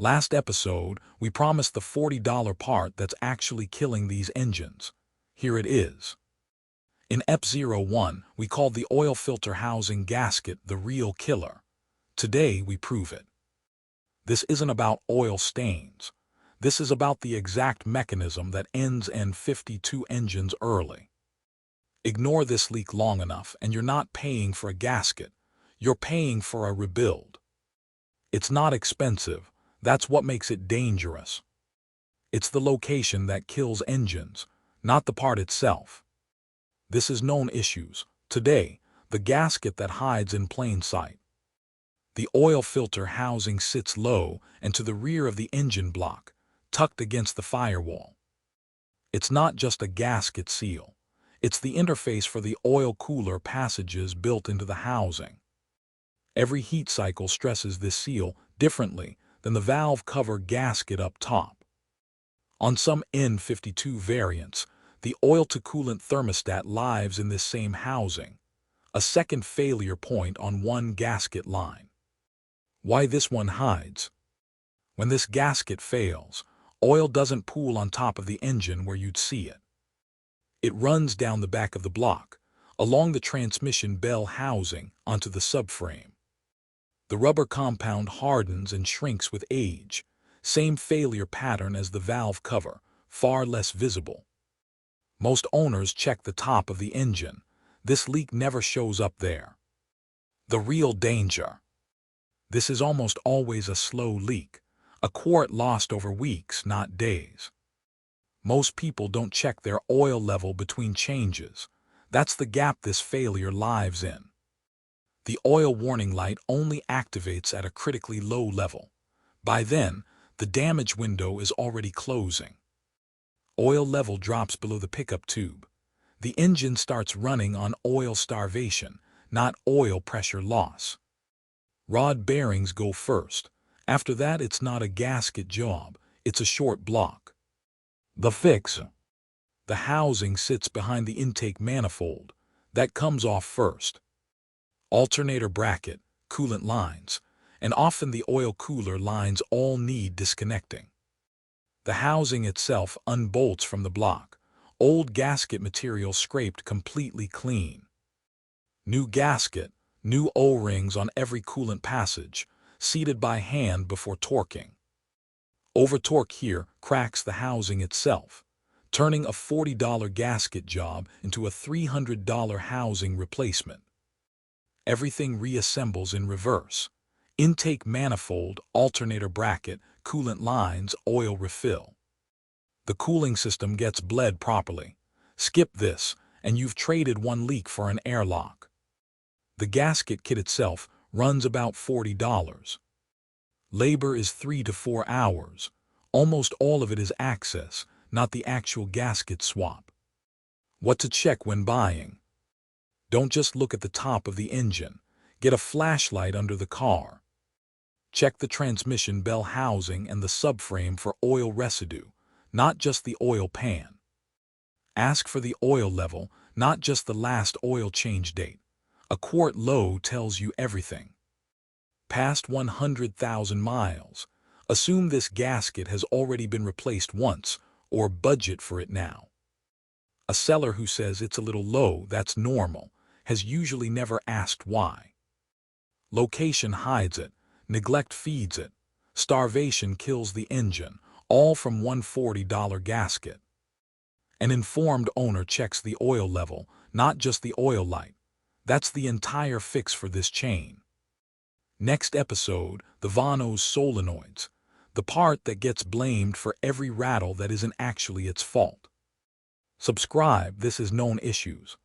Last episode, we promised the $40 part that's actually killing these engines. Here it is. In EP01, we called the oil filter housing gasket the real killer. Today, we prove it. This isn't about oil stains. This is about the exact mechanism that ends N52 engines early. Ignore this leak long enough and you're not paying for a gasket. You're paying for a rebuild. It's not expensive. That's what makes it dangerous. It's the location that kills engines, not the part itself. This is known issues. Today, the gasket that hides in plain sight. The oil filter housing sits low and to the rear of the engine block, tucked against the firewall. It's not just a gasket seal. It's the interface for the oil cooler passages built into the housing. Every heat cycle stresses this seal differently than the valve cover gasket up top. On some N52 variants, the oil-to-coolant thermostat lives in this same housing, a second failure point on one gasket line. Why this one hides? When this gasket fails, oil doesn't pool on top of the engine where you'd see it. It runs down the back of the block, along the transmission bell housing onto the subframe. The rubber compound hardens and shrinks with age, same failure pattern as the valve cover, far less visible. Most owners check the top of the engine. This leak never shows up there. The real danger. This is almost always a slow leak, a quart lost over weeks, not days. Most people don't check their oil level between changes. That's the gap this failure lives in. The oil warning light only activates at a critically low level. By then, the damage window is already closing. Oil level drops below the pickup tube. The engine starts running on oil starvation, not oil pressure loss. Rod bearings go first. After that, it's not a gasket job, it's a short block. The fix. The housing sits behind the intake manifold. That comes off first. Alternator bracket, coolant lines, and often the oil cooler lines all need disconnecting. The housing itself unbolts from the block, old gasket material scraped completely clean. New gasket, new O-rings on every coolant passage, seated by hand before torquing. Over-torque here cracks the housing itself, turning a $40 gasket job into a $300 housing replacement. Everything reassembles in reverse. Intake manifold, alternator bracket, coolant lines, oil refill. The cooling system gets bled properly. Skip this, and you've traded one leak for an airlock. The gasket kit itself runs about $40. Labor is 3 to 4 hours. Almost all of it is access, not the actual gasket swap. What to check when buying? Don't just look at the top of the engine. Get a flashlight under the car. Check the transmission bell housing and the subframe for oil residue, not just the oil pan. Ask for the oil level, not just the last oil change date. A quart low tells you everything. Past 100,000 miles. Assume this gasket has already been replaced once, or budget for it now. A seller who says it's a little low, that's normal, has usually never asked why. Location hides it, neglect feeds it, starvation kills the engine, all from one $40 gasket. An informed owner checks the oil level, not just the oil light. That's the entire fix for this chain. Next episode, the VANOS solenoids, the part that gets blamed for every rattle that isn't actually its fault. Subscribe, this is Known Issues.